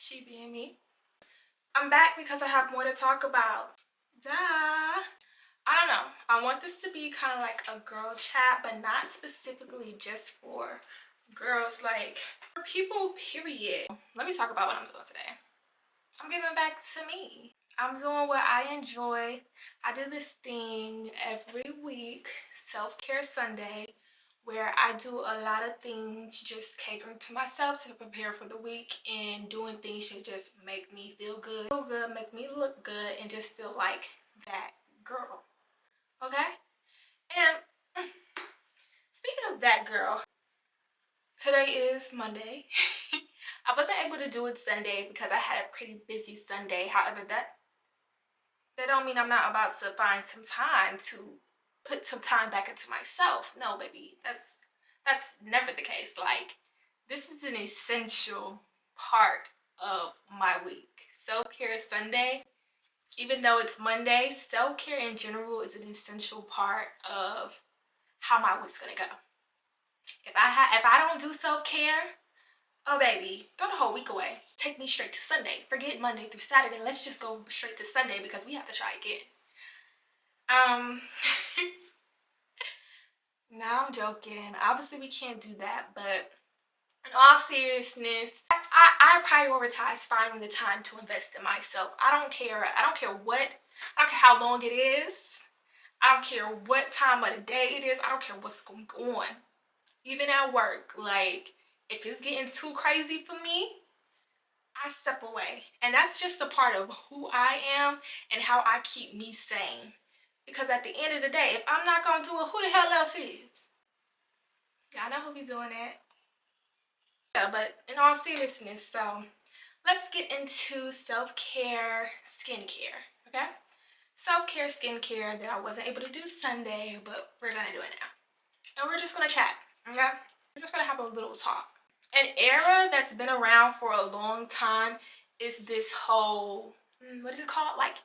She being me. I'm back because I have more to talk about. Duh. I don't know. I want this to be kind of like a girl chat, but not specifically just for girls, like for people, period. Let me talk about what I'm doing today. I'm giving back to me. I'm doing what I enjoy. I do this thing every week, Self-Care Sunday, where I do a lot of things just catering to myself to prepare for the week and doing things to just make me feel good, make me look good, and just feel like that girl. Okay? And speaking of that girl, today is Monday. I wasn't able to do it Sunday because I had a pretty busy Sunday. However, that don't mean I'm not about to find some time to put some time back into myself. No, baby, that's never the case. Like, this is an essential part of my week. Self-care Sunday, even though it's Monday, self-care in general is an essential part of how my week's gonna go. If I don't do self-care, oh baby, throw the whole week away. Take me straight to Sunday. Forget Monday through Saturday. Let's just go straight to Sunday because we have to try again. Now I'm joking. Obviously we can't do that, but in all seriousness, I prioritize finding the time to invest in myself. I don't care how long it is. I don't care what time of the day it is. I don't care what's going on. Even at work, like, if it's getting too crazy for me, I step away. And that's just a part of who I am and how I keep me sane. Because at the end of the day, if I'm not going to do it, who the hell else is? Y'all know who be doing it. Yeah, but in all seriousness, so let's get into self-care skincare, okay? Self-care skincare that I wasn't able to do Sunday, but we're gonna do it now. And we're just gonna chat, okay? We're just gonna have a little talk. An era that's been around for a long time is this whole, what is it called? Like,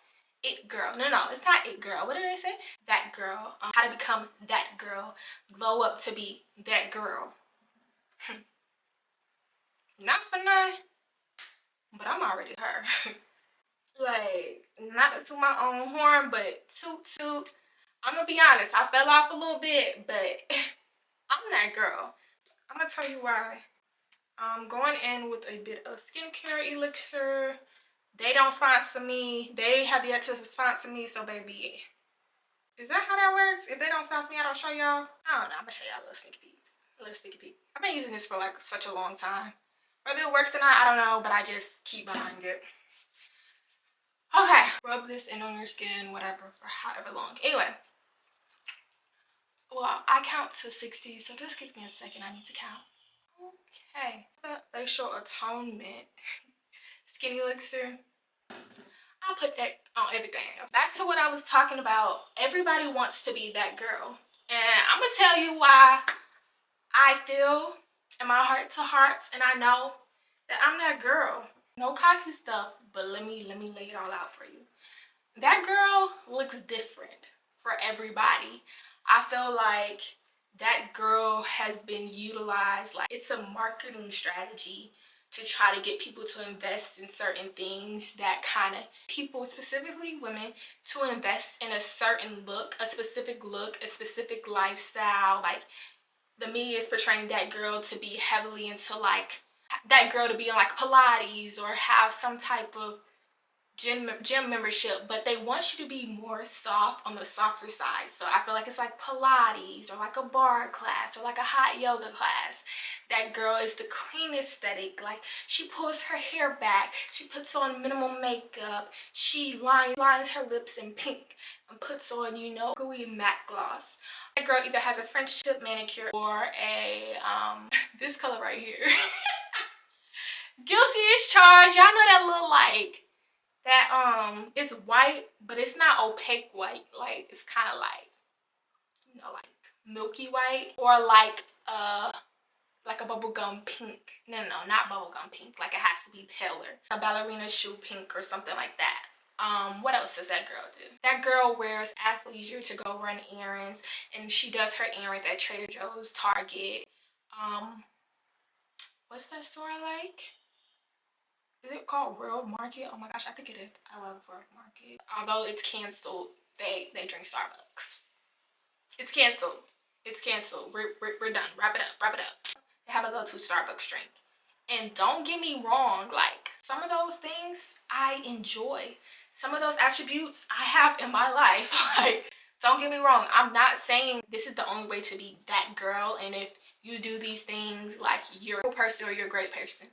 it girl. No, it's not it girl. What did I say? That girl. How to become that girl. Glow up to be that girl. Not for nothing, but I'm already her. Like, not to toot my own horn, but toot. I'm gonna be honest, I fell off a little bit, but I'm that girl. I'm gonna tell you why. I'm going in with a bit of skincare elixir. They don't sponsor me. They have yet to sponsor me, so baby. Is that how that works? If they don't sponsor me, I don't show y'all? I don't know. I'm gonna show y'all a little sneaky peek. A little sneaky peek. I've been using this for like such a long time. Whether it works or not, I don't know, but I just keep buying it. Okay. Rub this in on your skin, whatever, for however long. Anyway. Well, I count to 60, so just give me a second. I need to count. Okay. Facial atonement. Skin elixir. I'll put that on everything. Back to what I was talking about. Everybody wants to be that girl. And I'm going to tell you why I feel in my heart to hearts, and I know that I'm that girl. No cocky stuff, but let me lay it all out for you. That girl looks different for everybody. I feel like that girl has been utilized, like it's a marketing strategy to try to get people to invest in certain things that kind of people, specifically women, to invest in a certain look, a specific lifestyle. Like, the media is portraying that girl to be heavily into like that girl to be in like Pilates or have some type of gym membership, but they want you to be more soft, on the softer side. So I feel like it's like Pilates or like a bar class or like a hot yoga class. That girl is the clean aesthetic. Like, she pulls her hair back, she puts on minimal makeup, she lines her lips in pink and puts on, you know, gooey matte gloss. That girl either has a French tip manicure or a this color right here. Guilty as charged. Y'all know that little like that it's white, but it's not opaque white. Like, it's kind of like, you know, like milky white, or like a bubblegum pink. No, not bubblegum pink. Like, it has to be paler. A ballerina shoe pink or something like that. What else does that girl do? That girl wears athleisure to go run errands, and she does her errands at Trader Joe's, Target. What's that store I like? Is it called World Market? Oh my gosh, I think it is. I love World Market. Although it's canceled, they drink Starbucks. It's canceled. It's canceled. We're done. Wrap it up. Wrap it up. They have a go-to Starbucks drink. And don't get me wrong, like some of those things I enjoy. Some of those attributes I have in my life. Like, don't get me wrong. I'm not saying this is the only way to be that girl. And if you do these things, like you're a person or you're a great person.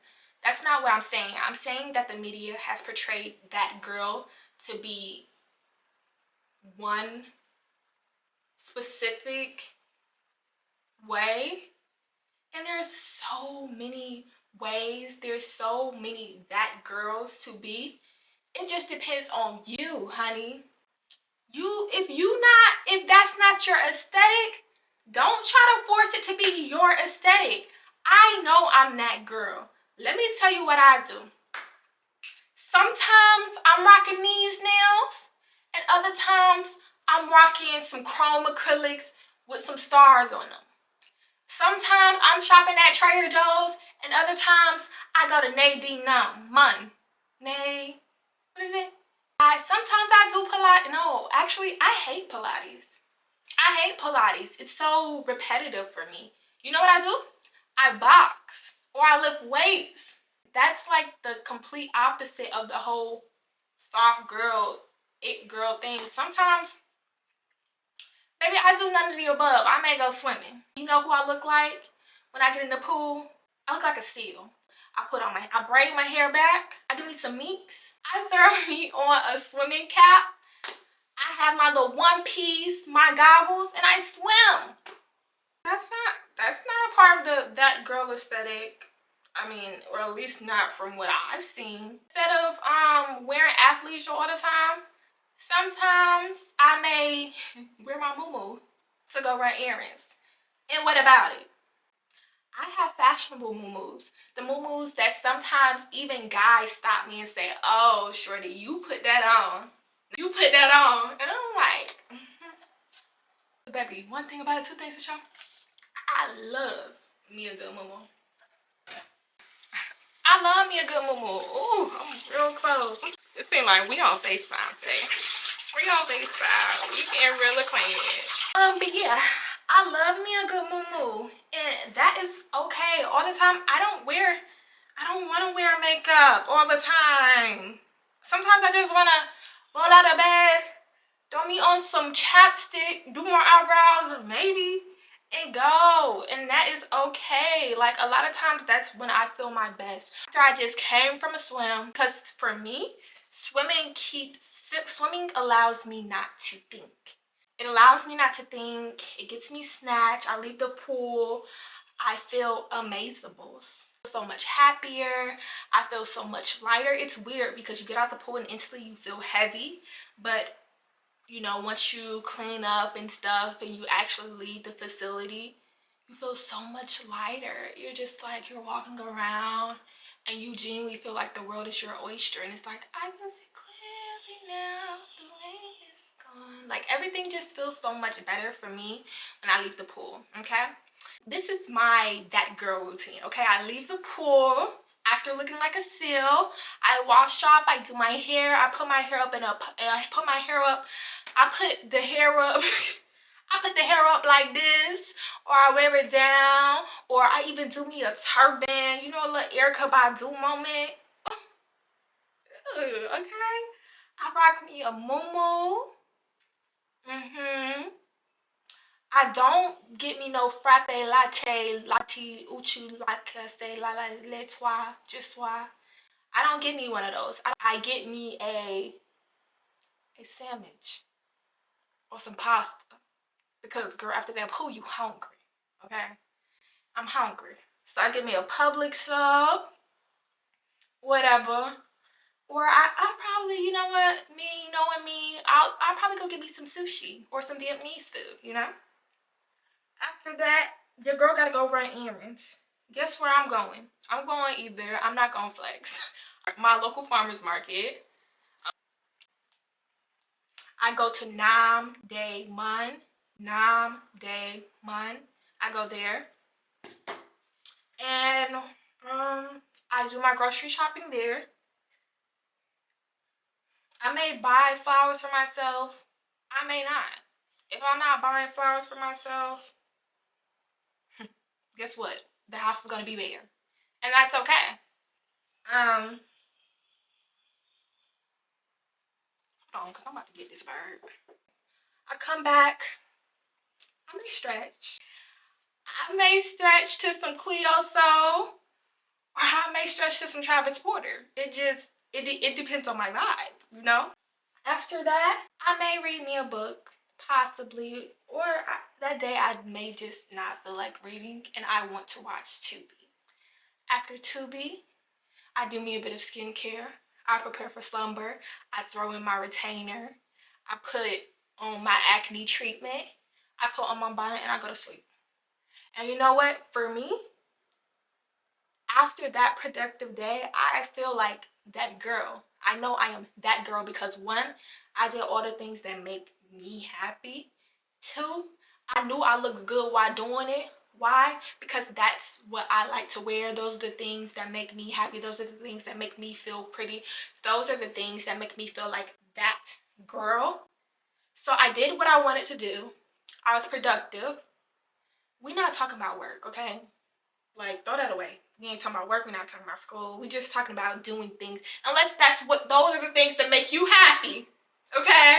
That's not what I'm saying. I'm saying that the media has portrayed that girl to be one specific way, and there's so many ways, there's so many that girls to be. It just depends on you, honey. If that's not your aesthetic, don't try to force it to be your aesthetic. I know I'm that girl. Let me tell you what I do. Sometimes I'm rocking these nails, and other times I'm rocking some chrome acrylics with some stars on them. Sometimes I'm shopping at Trader Joe's, and other times I go to Nadine Munn. What is it? Sometimes I do Pilates. No, actually, I hate Pilates. I hate Pilates. It's so repetitive for me. You know what I do? I box or I lift weights. That's like the complete opposite of the whole soft girl, it girl thing. Sometimes, baby, I do none of the above. I may go swimming. You know who I look like when I get in the pool? I look like a seal. I braid my hair back. I do me some meeks. I throw me on a swimming cap. I have my little one piece, my goggles, and I swim. That's not a part of that girl aesthetic. I mean, or at least not from what I've seen. Instead of wearing athleisure all the time, sometimes I may wear my muumuu to go run errands. And what about it? I have fashionable muumuus. The muumuus that sometimes even guys stop me and say, "Oh, shorty, you put that on. You put that on." And I'm like, baby, one thing about it, two things to show. I love me a good muumuu. I love me a good muumuu. Ooh, I'm real close. It seems like we on FaceTime today. We on FaceTime. We getting real acquainted. But yeah, I love me a good muumuu, and that is okay. All the time, I don't want to wear makeup all the time. Sometimes I just want to roll out of bed, throw me on some chapstick, do more eyebrows, maybe, and go. And that is okay. Like, a lot of times, that's when I feel my best. After I just came from a swim, because for me, swimming allows me not to think. It allows me not to think. It gets me snatched. I leave the pool. I feel amazeables. So much happier. I feel so much lighter. It's weird because you get out the pool and instantly you feel heavy. But, you know, once you clean up and stuff and you actually leave the facility, you feel so much lighter. You're just like, you're walking around and you genuinely feel like the world is your oyster. And it's like, I can see clearly now. The rain is gone. Like, everything just feels so much better for me when I leave the pool, okay? This is my that girl routine, okay? I leave the pool after looking like a seal. I wash off, I do my hair, I put my hair up I put the hair up I put the hair up like this, or I wear it down, or I even do me a turban, you know, a little Erykah Badu moment. Okay? I rock me a muumuu. I don't get me no frappe latte uchu like say la le toi, just toi. I don't get me one of those. I get me a sandwich or some pasta because, girl, after that pool, you hungry. Okay, I'm hungry, so I get me a Publix sub, whatever. Or I probably, you know what, me knowing me, I'll probably go get me some sushi or some Vietnamese food, you know. After that, your girl gotta go run errands. Guess where I'm going? I'm going I'm not gonna flex. My local farmer's market. I go to Nam Dae Mun. Nam Dae Mun. I go there. And I do my grocery shopping there. I may buy flowers for myself. I may not. If I'm not buying flowers for myself, guess what? The house is gonna be bare. And that's okay. Hold on, cause I'm about to get this bird. I come back, I may stretch. I may stretch to some Cleo Soul, or I may stretch to some Travis Porter. It depends on my vibe, you know? After that, I may read me a book, possibly, or that day I may just not feel like reading and I want to watch Tubi. After Tubi, I do me a bit of skincare. I prepare for slumber. I throw in my retainer. I put on my acne treatment. I put on my bonnet and I go to sleep. And you know what? For me, after that productive day, I feel like that girl. I know I am that girl because one, I did all the things that make me happy. Two, I knew I looked good while doing it. Why? Because that's what I like to wear. Those are the things that make me happy. Those are the things that make me feel pretty. Those are the things that make me feel like that girl. So I did what I wanted to do. I was productive. We're not talking about work, okay? Like, throw that away. We ain't talking about work. We're not talking about school. We're just talking about doing things. Unless those are the things that make you happy. Okay?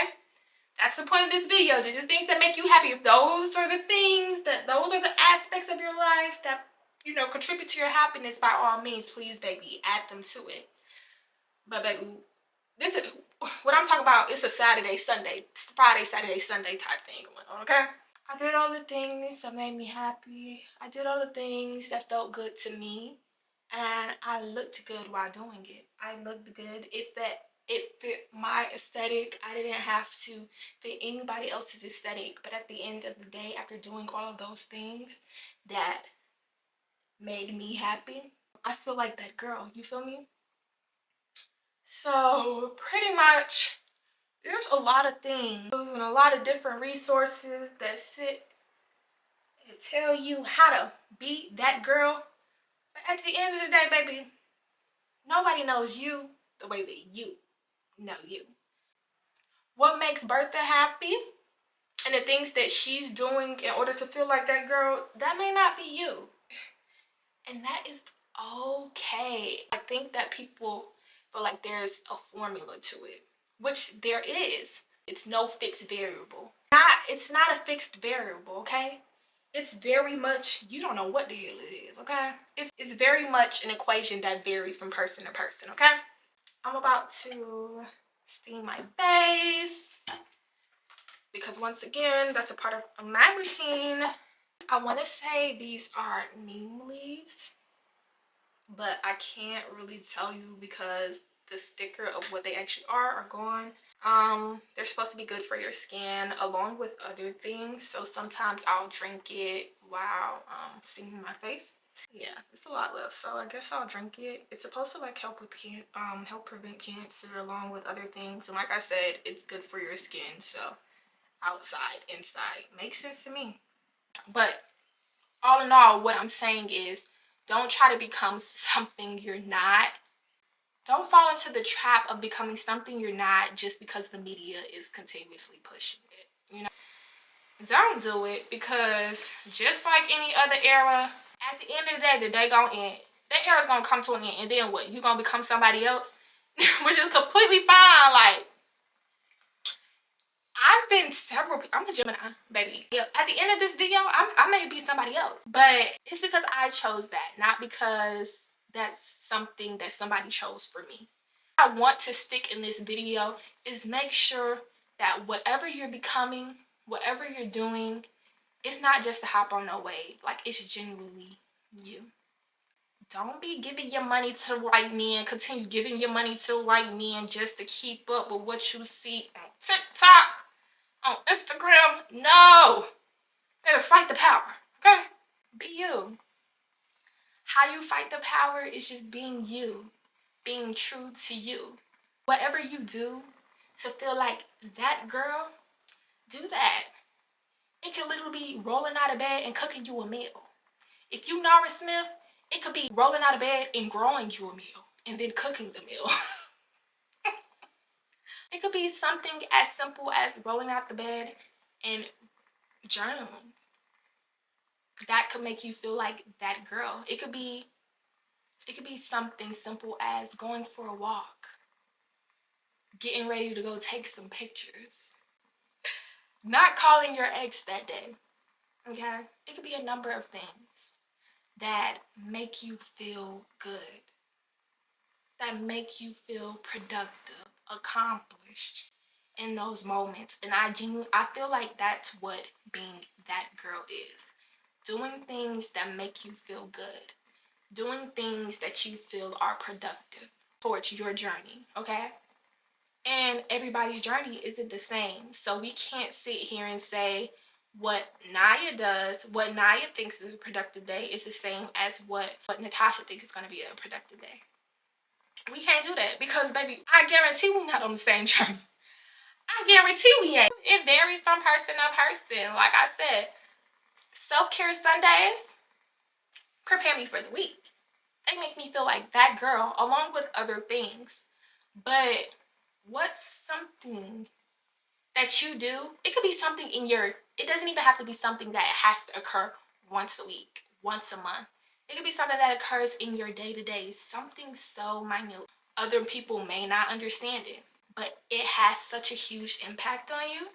That's the point of this video. Do the things that make you happy. If those are the things, those are the aspects of your life that, contribute to your happiness, by all means, please, baby, add them to it. But, baby, this is what I'm talking about. It's a Saturday, Sunday, Friday, Saturday, Sunday type thing going on, okay? I did all the things that made me happy. I did all the things that felt good to me. And I looked good while doing it. I looked good. It fit my aesthetic. I didn't have to fit anybody else's aesthetic. But at the end of the day, after doing all of those things that made me happy, I feel like that girl. You feel me? So pretty much, there's a lot of things and a lot of different resources that sit and tell you how to be that girl. But at the end of the day, baby, nobody knows you the way that you know you. What makes Bertha happy and the things that she's doing in order to feel like that girl, that may not be you. And that is okay. I think that people feel like there's a formula to it, which there is. It's no fixed variable. It's not a fixed variable, okay? It's very much, you don't know what the hell it is, okay? It's very much an equation that varies from person to person, okay? I'm about to steam my face because once again, that's a part of my routine. I want to say these are neem leaves, but I can't really tell you because the sticker of what they actually are gone. They're supposed to be good for your skin along with other things, so sometimes I'll drink it while steaming my face. Yeah, it's a lot left, so I guess I'll drink it. It's supposed to like help with help prevent cancer along with other things, and like I said, it's good for your skin. So outside, inside, makes sense to me. But all in all, what I'm saying is, don't try to become something you're not. Don't fall into the trap of becoming something you're not just because the media is continuously pushing it, you know? Don't do it, because just like any other era, at the end of the day gonna end. That era's gonna come to an end, and then what? You gonna become somebody else? Which is completely fine. Like, I've been I'm a Gemini, baby. Yeah, at the end of this video, I may be somebody else. But it's because I chose that, not because that's something that somebody chose for me. What I want to stick in this video is make sure that whatever you're becoming, whatever you're doing, it's not just to hop on a wave. Like, it's genuinely you. Don't be giving your money to white men, continue giving your money to white men just to keep up with what you see on TikTok, on Instagram. No! Baby, fight the power, okay? Be you. How you fight the power is just being you, being true to you. Whatever you do to feel like that girl, do that. It could literally be rolling out of bed and cooking you a meal. If you Nara Smith, it could be rolling out of bed and growing you a meal and then cooking the meal. It could be something as simple as rolling out the bed and journaling. That could make you feel like that girl. It could be something simple as going for a walk, getting ready to go take some pictures, not calling your ex that day. Okay? It could be a number of things that make you feel good, that make you feel productive, accomplished in those moments. And I feel like that's what being that girl is. Doing things that make you feel good. Doing things that you feel are productive towards your journey, okay? And everybody's journey isn't the same. So we can't sit here and say what Naya does, what Naya thinks is a productive day is the same as what Natasha thinks is going to be a productive day. We can't do that because, baby, I guarantee we're not on the same journey. I guarantee we ain't. It varies from person to person. Like I said, self-care Sundays prepare me for the week. They make me feel like that girl along with other things. But what's something that you do? It could be something it doesn't even have to be something that has to occur once a week, once a month. It could be something that occurs in your day-to-day, something so minute. Other people may not understand it, but it has such a huge impact on you.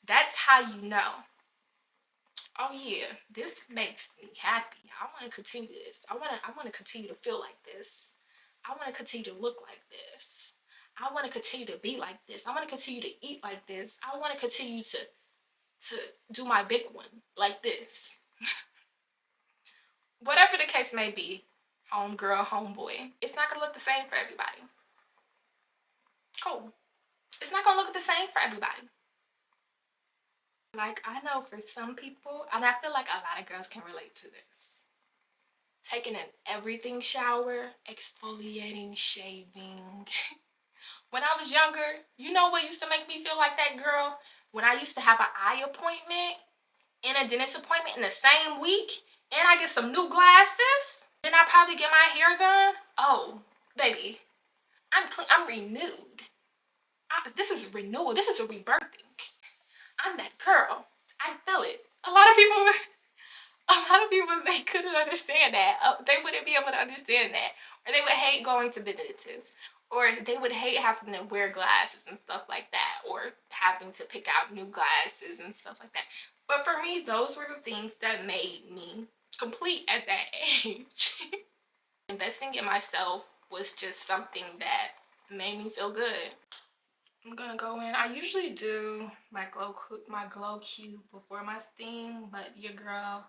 That's how you know, oh yeah, this makes me happy. I want to continue this. I want to continue to feel like this. I want to continue to look like this. I want to continue to be like this. I want to continue to eat like this. I want to continue to do my big one like this. Whatever the case may be, homegirl, homeboy, it's not gonna look the same for everybody. Cool. It's not gonna look the same for everybody. Like, I know for some people, and I feel like a lot of girls can relate to this, taking an everything shower, exfoliating, shaving. When I was younger, you know what used to make me feel like that girl? When I used to have an eye appointment and a dentist appointment in the same week, and I get some new glasses, then I probably get my hair done. Oh, baby, I'm clean. I'm renewed. This is renewal. This is a rebirthing. I'm that girl. I feel it. A lot of people, they couldn't understand that. They wouldn't be able to understand that, or they would hate going to the dentist, or they would hate having to wear glasses and stuff like that, or having to pick out new glasses and stuff like that. But for me, those were the things that made me complete at that age. Investing in myself was just something that made me feel good. I'm gonna go in. I usually do my glow cube before my steam, but your girl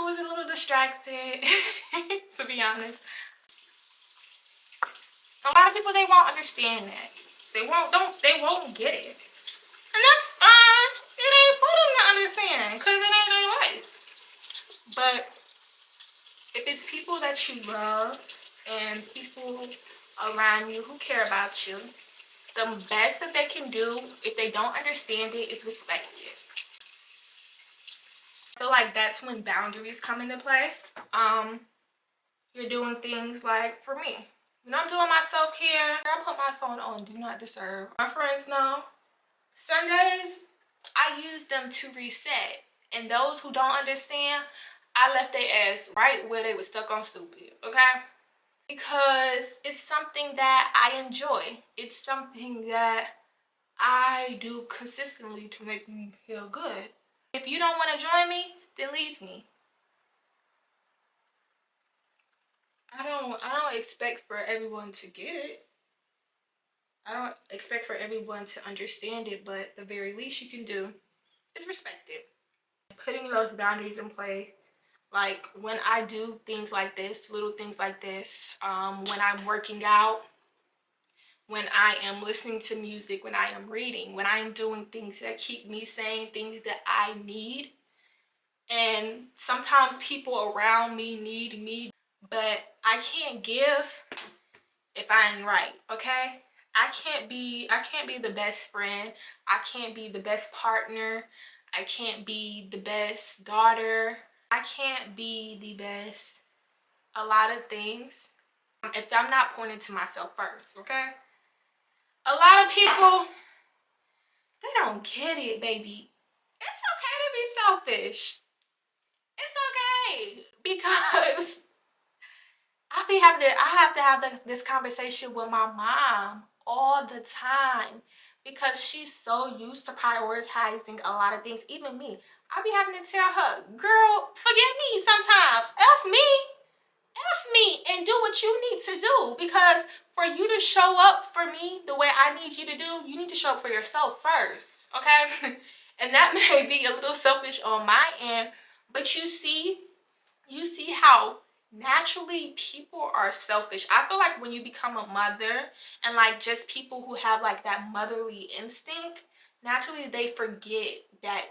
was a little distracted, to be honest. A lot of people, they won't understand that. They won't get it. And that's fine. It ain't for them to understand, because it ain't their life. But if it's people that you love and people around you who care about you, the best that they can do, if they don't understand it, is respect it. I feel like that's when boundaries come into play. You're doing things like, for me, when I'm doing my self-care, I put my phone on do not disturb. My friends know Sundays, I use them to reset. And those who don't understand, I left their ass right where they were stuck on stupid, okay? Because it's something that I enjoy. It's something that I do consistently to make me feel good. If you don't want to join me, then leave me. I don't expect for everyone to get it. I don't expect for everyone to understand it, but the very least you can do is respect it. Putting those boundaries in play, like when I do things like this, little things like this, when I'm working out, when I am listening to music, when I am reading, when I am doing things that keep me sane, things that I need. And sometimes people around me need me, but I can't give if I ain't right, okay? I can't be the best friend. I can't be the best partner. I can't be the best daughter. I can't be the best a lot of things if I'm not pointing to myself first, okay? A lot of people, they don't get it, baby. It's okay to be selfish. It's okay because I have to have this conversation with my mom all the time because she's so used to prioritizing a lot of things. Even me, I be having to tell her, girl, forget me sometimes. F me and do what you need to do, because for you to show up for me the way I need you to do, you need to show up for yourself first, okay? And that may be a little selfish on my end, but you see how naturally people are selfish. I feel like when you become a mother and like just people who have like that motherly instinct, naturally they forget that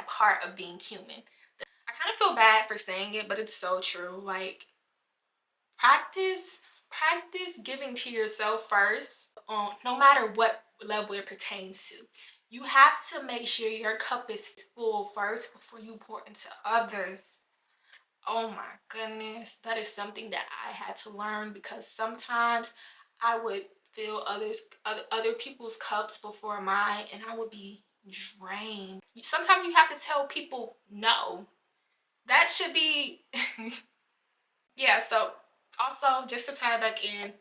part of being human. I kind of feel bad for saying it, but it's so true. Like, practice giving to yourself first, no matter what level it pertains to. You have to make sure your cup is full first before you pour into others. Oh my goodness, that is something that I had to learn, because sometimes I would fill other people's cups before mine and I would be drained. Sometimes you have to tell people no. That should be yeah. So also, just to tie it back in,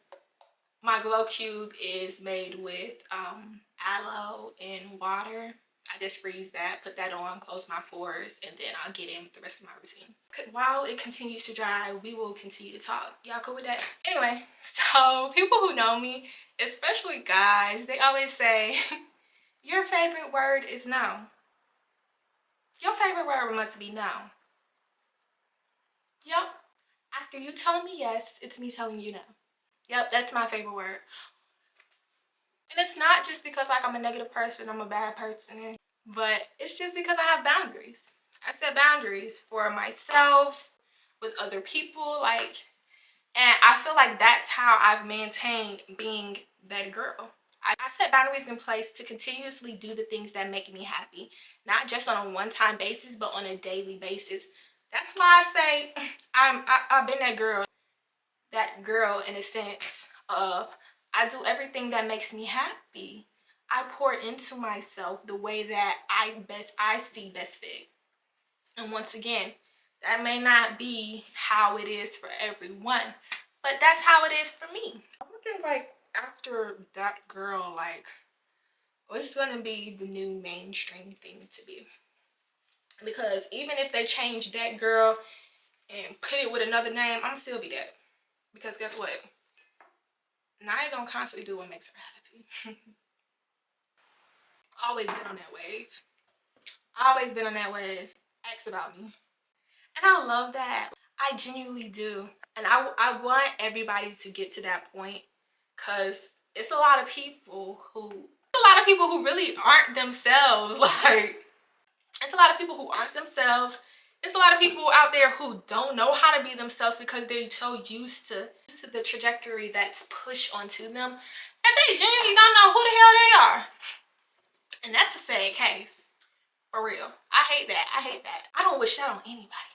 my glow cube is made with aloe and water. I just freeze that, put that on, close my pores, and then I'll get in with the rest of my routine. While it continues to dry, we will continue to talk. Y'all cool with that? Anyway, so people who know me, especially guys, they always say, your favorite word is no. Your favorite word must be no. Yep. After you telling me yes, it's me telling you no. Yep, that's my favorite word. And it's not just because like I'm a negative person, I'm a bad person, but it's just because I have boundaries. I set boundaries for myself, with other people, like, and I feel like that's how I've maintained being that girl. I set boundaries in place to continuously do the things that make me happy, not just on a one-time basis, but on a daily basis. That's why I say I've been that girl in a sense of I do everything that makes me happy. I pour into myself the way that I see best fit. And once again, that may not be how it is for everyone, but that's how it is for me. I'm looking like after that girl, like what's gonna be the new mainstream thing to be? Because even if they change that girl and put it with another name, I'm still be that. Because guess what? Now I ain't gonna constantly do what makes her happy. Always been on that wave. Always been on that wave. Ask about me. And I love that. I genuinely do. And I want everybody to get to that point, because it's a lot of people who really aren't themselves. Like, it's a lot of people who aren't themselves. It's a lot of people out there who don't know how to be themselves because they're so used to the trajectory that's pushed onto them that they genuinely don't know who the hell they are. And that's a sad case. For real. I hate that. I hate that. I don't wish that on anybody.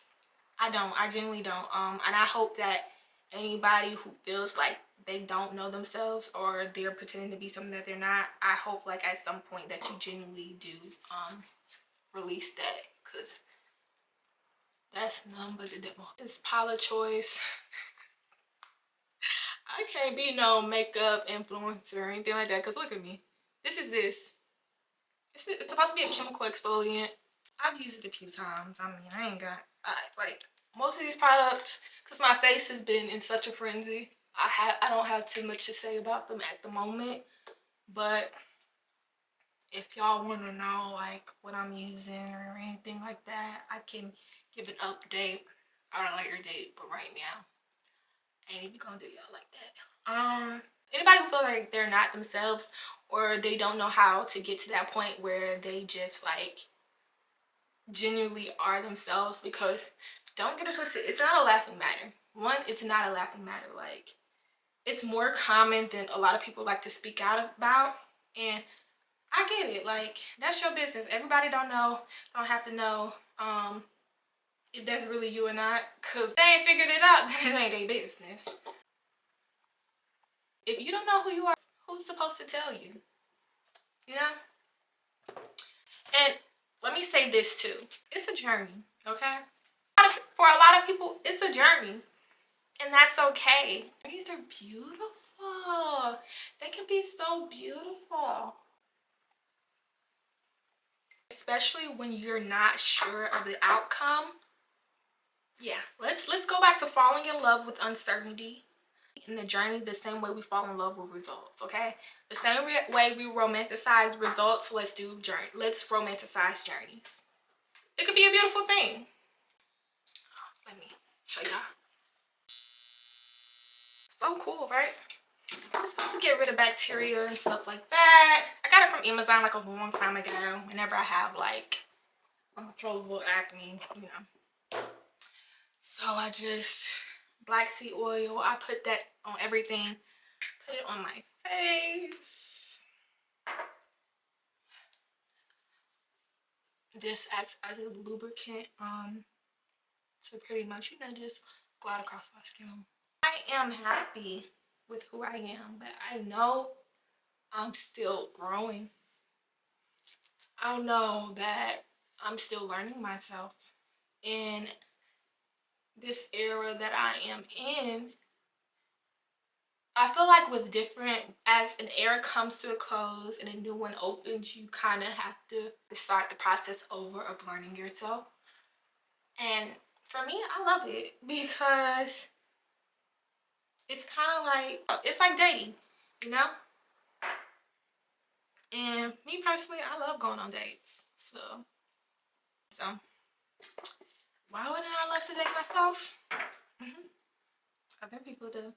I don't. I genuinely don't. And I hope that anybody who feels like they don't know themselves or they're pretending to be something that they're not, I hope like at some point that you genuinely do release that, because that's none but the devil. This Paula choice. I can't be no makeup influencer or anything like that, because look at me. This is this. It's supposed to be a chemical exfoliant. I've used it a few times. I mean, I ain't got like most of these products, because my face has been in such a frenzy. I don't have too much to say about them at the moment, but if y'all want to know like what I'm using or anything like that, I can give an update at a later date. But right now, I ain't even gonna do y'all like that. Anybody who feel like they're not themselves or they don't know how to get to that point where they just like genuinely are themselves, because don't get it twisted, it's not a laughing matter. One, it's not a laughing matter. Like, it's more common than a lot of people like to speak out about, and I get it. Like, that's your business. Everybody don't have to know if that's really you or not, because they ain't figured it out. It ain't their business. If you don't know who you are, who's supposed to tell you? You know? And let me say this too. It's a journey, okay? For a lot of people, it's a journey. And that's okay. These are beautiful. They can be so beautiful. Especially when you're not sure of the outcome. Yeah, let's go back to falling in love with uncertainty in the journey the same way we fall in love with results, okay? The same way we romanticize results, let's romanticize journeys. It could be a beautiful thing. Let me show y'all. So cool, right? It's supposed to get rid of bacteria and stuff like that. I got it from Amazon like a long time ago. Whenever I have like uncontrollable acne, you know. So I just black seed oil. I put that on everything. Put it on my face. This acts as a lubricant. So pretty much, you know, just glide across my skin. I am happy with who I am, but I know I'm still growing. I know that I'm still learning myself. In this era that I am in, I feel like as an era comes to a close and a new one opens, you kind of have to start the process over of learning yourself. And for me, I love it because it's kind of like, it's like dating, you know? And me personally, I love going on dates. So why wouldn't I love to date myself? Other people do.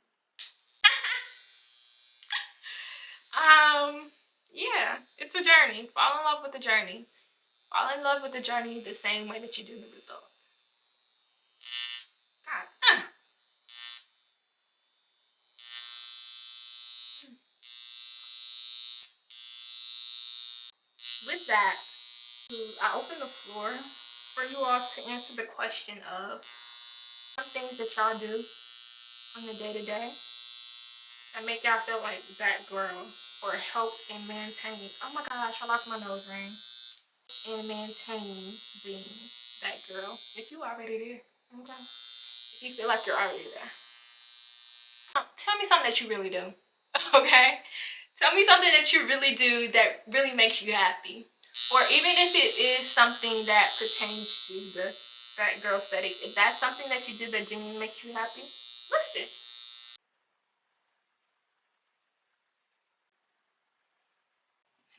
Yeah, it's a journey. Fall in love with the journey. Fall in love with the journey the same way that you do the result. God. With that, I open the floor for you all to answer the question of some things that y'all do on the day-to-day that make y'all feel like that girl or helps in maintaining. Oh my gosh, I lost my nose ring. And maintaining being that girl. If you already there, okay? If you feel like you're already there. Tell me something that you really do, okay? Tell me something that you really do that really makes you happy. Or even if it is something that pertains to that girl aesthetic, if that's something that you do that genuinely makes you happy, list it.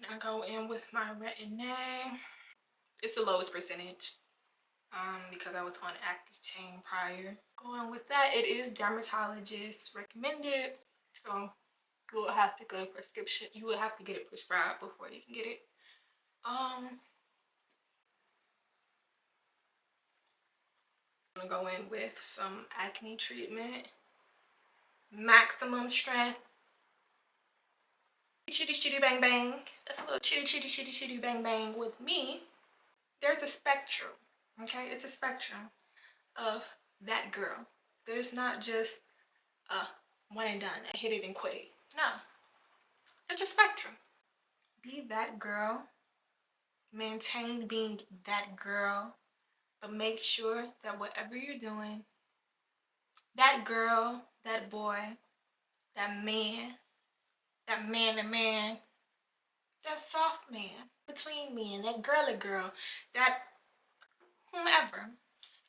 I go in with my retin-A. It's the lowest percentage because I was on Accutane prior. Going with that, it is dermatologist recommended. So you will have to get a prescription. You will have to get it prescribed before you can get it. I'm gonna go in with some acne treatment. Maximum strength. Chitty chitty bang bang. That's a little chitty chitty chitty chitty bang bang with me. There's a spectrum, okay? It's a spectrum of that girl. There's not just a one and done, hit it and quit it. No, it's a spectrum. Be that girl. Maintain being that girl, but make sure that whatever you're doing, that girl, that boy, that man, that soft man between me and that girly girl, that whomever,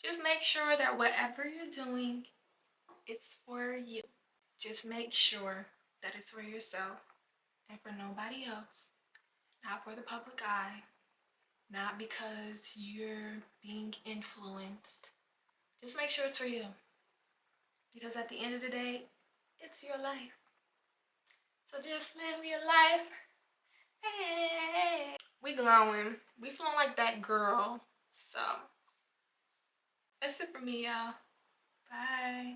just make sure that whatever you're doing, it's for you. Just make sure that it's for yourself and for nobody else, not for the public eye, not because you're being influenced. Just make sure it's for you. Because at the end of the day, it's your life. So just live your life. Hey. We glowing. We feeling like that girl. So that's it for me, y'all. Bye.